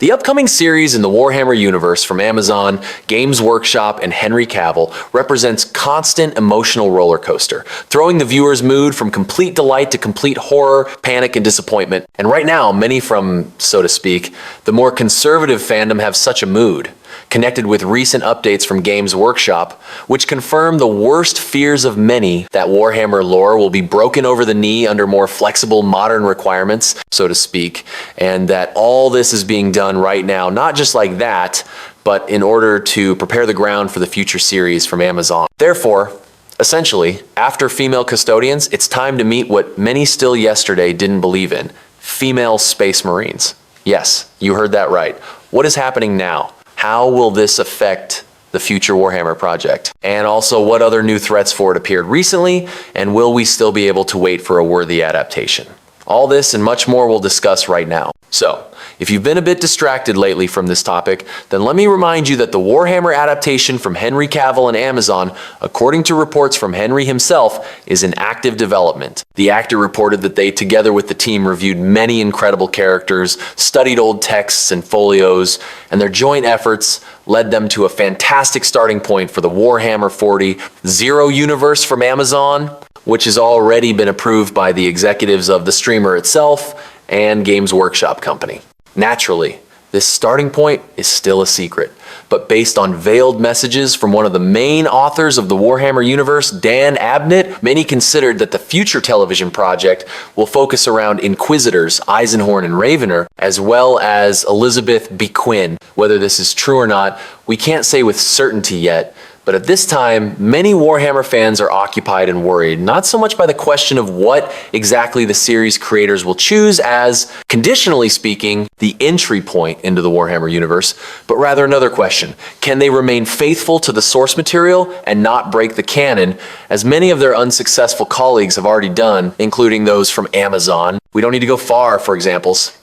The upcoming series in the Warhammer universe from Amazon, Games Workshop, and Henry Cavill represents constant emotional roller coaster, throwing the viewer's mood from complete delight to complete horror, panic, and disappointment. And right now, many from, so to speak, the more conservative fandom have such a mood, connected with recent updates from Games Workshop, which confirm the worst fears of many that Warhammer lore will be broken over the knee under more flexible modern requirements, so to speak, and that all this is being done right now, not just like that, but in order to prepare the ground for the future series from Amazon. Therefore, essentially, after female Custodians, it's time to meet what many still yesterday didn't believe in: female Space Marines. Yes, you heard that right. What is happening now? How will this affect the future Warhammer project? And also, what other new threats for it appeared recently, and will we still be able to wait for a worthy adaptation? All this and much more we'll discuss right now. So, if you've been a bit distracted lately from this topic, then let me remind you that the Warhammer adaptation from Henry Cavill and Amazon, according to reports from Henry himself, is in active development. The actor reported that they, together with the team, reviewed many incredible characters, studied old texts and folios, and their joint efforts led them to a fantastic starting point for the Warhammer 40K universe from Amazon, which has already been approved by the executives of the streamer itself and Games Workshop company. Naturally, this starting point is still a secret, but based on veiled messages from one of the main authors of the Warhammer universe, Dan Abnett, many considered that the future television project will focus around Inquisitors Eisenhorn and Ravener, as well as Elizabeth B. Quinn. Whether this is true or not, we can't say with certainty yet, but at this time, many Warhammer fans are occupied and worried, not so much by the question of what exactly the series creators will choose as, conditionally speaking, the entry point into the Warhammer universe, but rather another question: can they remain faithful to the source material and not break the canon, as many of their unsuccessful colleagues have already done, including those from Amazon? We don't need to go far for examples.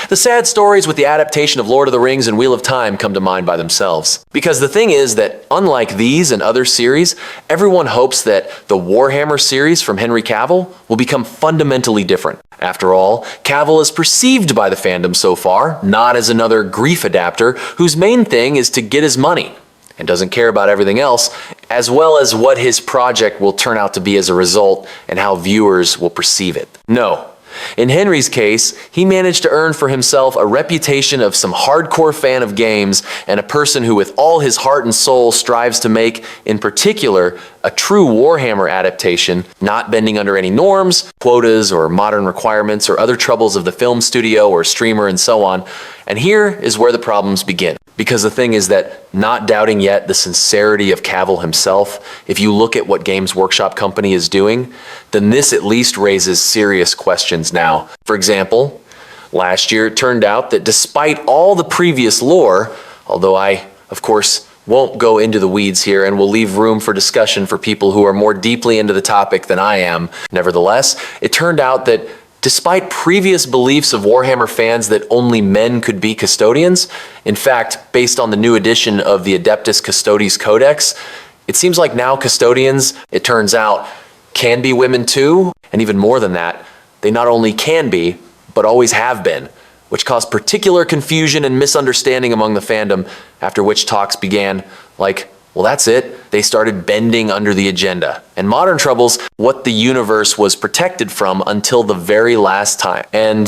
The sad stories with the adaptation of Lord of the Rings and Wheel of Time come to mind by themselves. Because the thing is that, unlike these and other series, everyone hopes that the Warhammer series from Henry Cavill will become fundamentally different. After all, Cavill is perceived by the fandom so far not as another grief adapter whose main thing is to get his money and doesn't care about everything else, as well as what his project will turn out to be as a result and how viewers will perceive it. No. In Henry's case, he managed to earn for himself a reputation of some hardcore fan of games and a person who with all his heart and soul strives to make, in particular, a true Warhammer adaptation, not bending under any norms, quotas, or modern requirements, or other troubles of the film studio or streamer and so on. And here is where the problems begin. Because the thing is that, not doubting yet the sincerity of Cavill himself, if you look at what Games Workshop company is doing, then this at least raises serious questions now. For example, last year it turned out that despite all the previous lore, although I, of course, won't go into the weeds here and will leave room for discussion for people who are more deeply into the topic than I am, nevertheless, it turned out that despite previous beliefs of Warhammer fans that only men could be Custodians, in fact, based on the new edition of the Adeptus Custodes Codex, it seems like now Custodians, it turns out, can be women too, and even more than that, they not only can be, but always have been, which caused particular confusion and misunderstanding among the fandom, after which talks began like, well, that's it. They started bending under the agenda. And modern troubles, what the universe was protected from until the very last time. And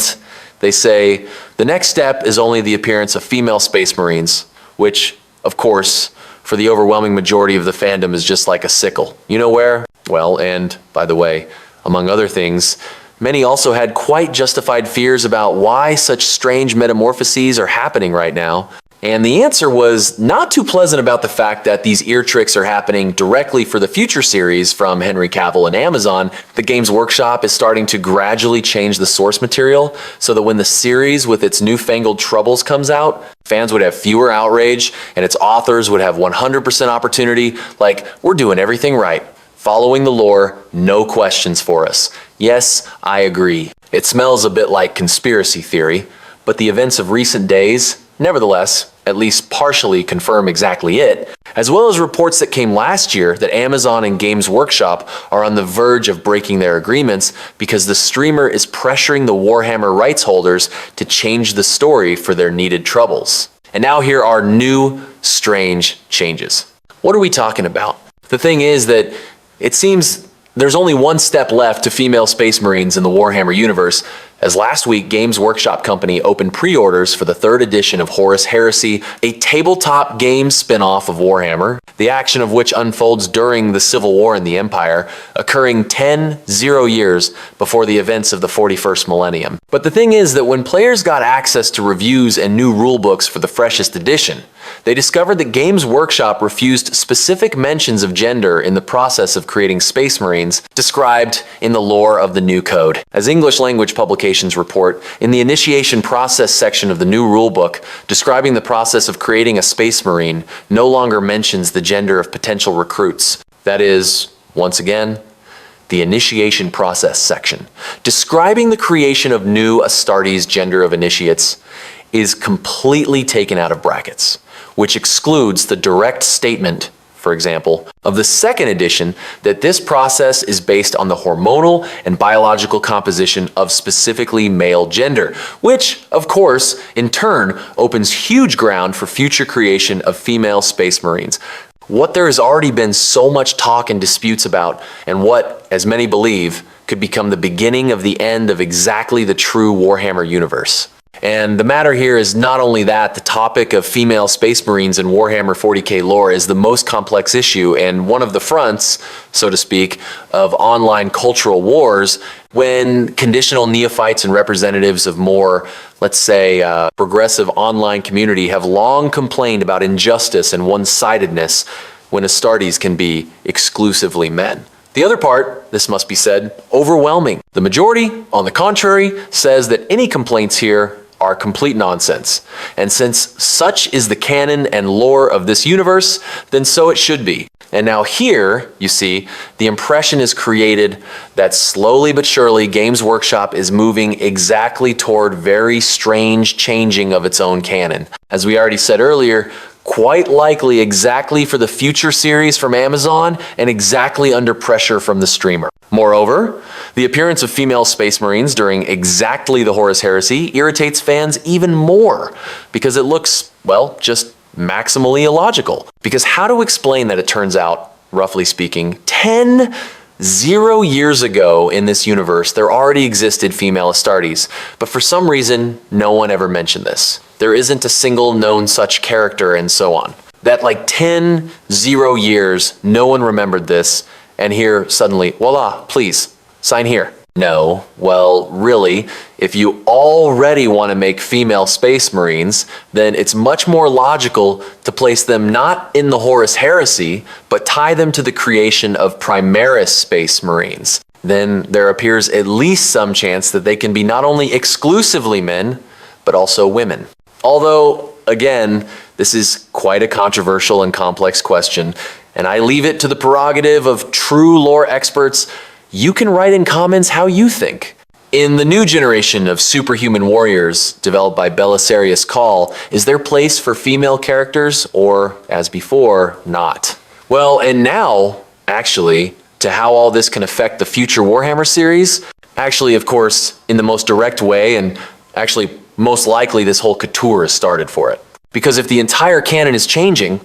they say, the next step is only the appearance of female Space Marines, which, of course, for the overwhelming majority of the fandom is just like a sickle. You know where? Well, and by the way, among other things, many also had quite justified fears about why such strange metamorphoses are happening right now. And the answer was not too pleasant about the fact that these ear tricks are happening directly for the future series from Henry Cavill and Amazon. The Games Workshop is starting to gradually change the source material so that when the series with its newfangled troubles comes out, fans would have fewer outrage and its authors would have 100% opportunity, like, we're doing everything right. Following the lore, no questions for us. Yes, I agree. It smells a bit like conspiracy theory, but the events of recent days, nevertheless, at least partially confirm exactly it, as well as reports that came last year that Amazon and Games Workshop are on the verge of breaking their agreements because the streamer is pressuring the Warhammer rights holders to change the story for their needed troubles. And now here are new, strange changes. What are we talking about? The thing is that it seems there's only one step left to female Space Marines in the Warhammer universe, as last week Games Workshop Company opened pre-orders for the 3rd edition of Horus Heresy, a tabletop game spin-off of Warhammer, the action of which unfolds during the Civil War in the Empire, occurring 10 years before the events of the 41st millennium. But the thing is that when players got access to reviews and new rulebooks for the freshest edition, they discovered that Games Workshop refused specific mentions of gender in the process of creating Space Marines described in the lore of the new code. As English language publications report, in the initiation process section of the new rulebook, describing the process of creating a Space Marine no longer mentions the gender of potential recruits. That is, once again, the initiation process section. Describing the creation of new Astartes gender of initiates is completely taken out of brackets, which excludes the direct statement, for example, of the 2nd edition that this process is based on the hormonal and biological composition of specifically male gender, which, of course, in turn opens huge ground for future creation of female Space Marines. What there has already been so much talk and disputes about, and what, as many believe, could become the beginning of the end of exactly the true Warhammer universe. And the matter here is not only that the topic of female Space Marines in Warhammer 40K lore is the most complex issue and one of the fronts, so to speak, of online cultural wars when conditional neophytes and representatives of more, let's say, progressive online community have long complained about injustice and one-sidedness when Astartes can be exclusively men. The other part, this must be said, overwhelming. The majority, on the contrary, says that any complaints here are complete nonsense. And since such is the canon and lore of this universe, then so it should be. And now here, you see, the impression is created that slowly but surely Games Workshop is moving exactly toward very strange changing of its own canon. As we already said earlier, quite likely exactly for the future series from Amazon and exactly under pressure from the streamer. Moreover, the appearance of female Space Marines during exactly the Horus Heresy irritates fans even more because it looks, well, just maximally illogical. Because how to explain that it turns out, roughly speaking, 10 years ago in this universe, there already existed female Astartes, but for some reason, no one ever mentioned this. There isn't a single known such character and so on. That like 10 years, no one remembered this, and here suddenly, voila, please, sign here. No, well, really, if you already want to make female Space Marines, then it's much more logical to place them not in the Horus Heresy, but tie them to the creation of Primaris Space Marines. Then there appears at least some chance that they can be not only exclusively men, but also women. Although, again, this is quite a controversial and complex question, and I leave it to the prerogative of true lore experts. You can write in comments how you think. In the new generation of superhuman warriors developed by Belisarius Cawl, is there place for female characters or, as before, not? Well, and now, actually, to how all this can affect the future Warhammer series, actually, of course, in the most direct way, and actually, most likely this whole couture is started for it. Because if the entire canon is changing,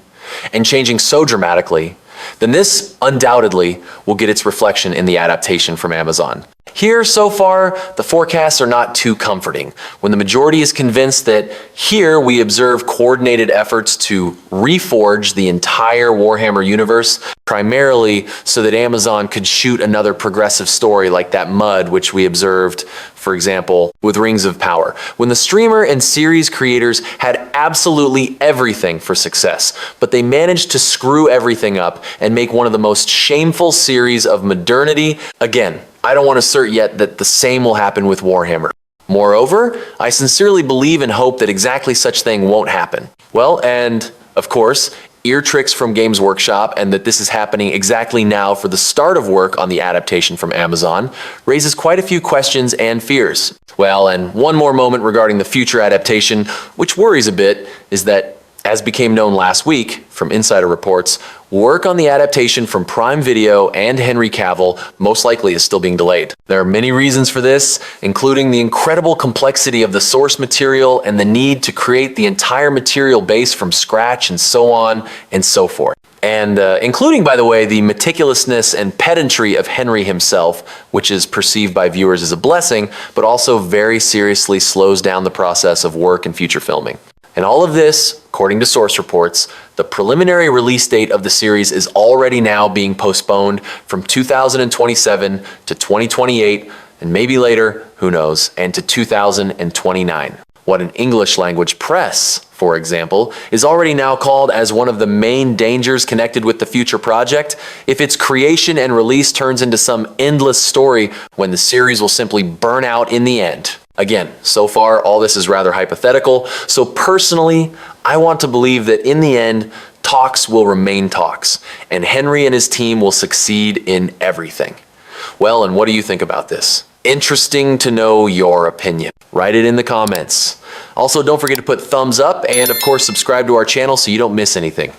and changing so dramatically, then this undoubtedly will get its reflection in the adaptation from Amazon. Here, so far, the forecasts are not too comforting, when the majority is convinced that here we observe coordinated efforts to reforge the entire Warhammer universe, primarily so that Amazon could shoot another progressive story like that Mud, which we observed, for example, with Rings of Power, when the streamer and series creators had absolutely everything for success, but they managed to screw everything up and make one of the most shameful series of modernity. Again, I don't want to assert yet that the same will happen with Warhammer. Moreover, I sincerely believe and hope that exactly such thing won't happen. Well, and of course, ear tricks from Games Workshop and that this is happening exactly now for the start of work on the adaptation from Amazon raises quite a few questions and fears. Well, and one more moment regarding the future adaptation, which worries a bit, is that As became known last week from insider reports, work on the adaptation from Prime Video and Henry Cavill most likely is still being delayed. There are many reasons for this, including the incredible complexity of the source material and the need to create the entire material base from scratch and so on and so forth. And including, by the way, the meticulousness and pedantry of Henry himself, which is perceived by viewers as a blessing, but also very seriously slows down the process of work and future filming. And all of this, according to source reports, the preliminary release date of the series is already now being postponed from 2027 to 2028, and maybe later, who knows, and to 2029. What an English language press, for example, is already now called as one of the main dangers connected with the future project if its creation and release turns into some endless story when the series will simply burn out in the end. Again, so far, all this is rather hypothetical, so personally, I want to believe that in the end, talks will remain talks, and Henry and his team will succeed in everything. Well, and what do you think about this? Interesting to know your opinion. Write it in the comments. Also, don't forget to put thumbs up and, of course, subscribe to our channel so you don't miss anything.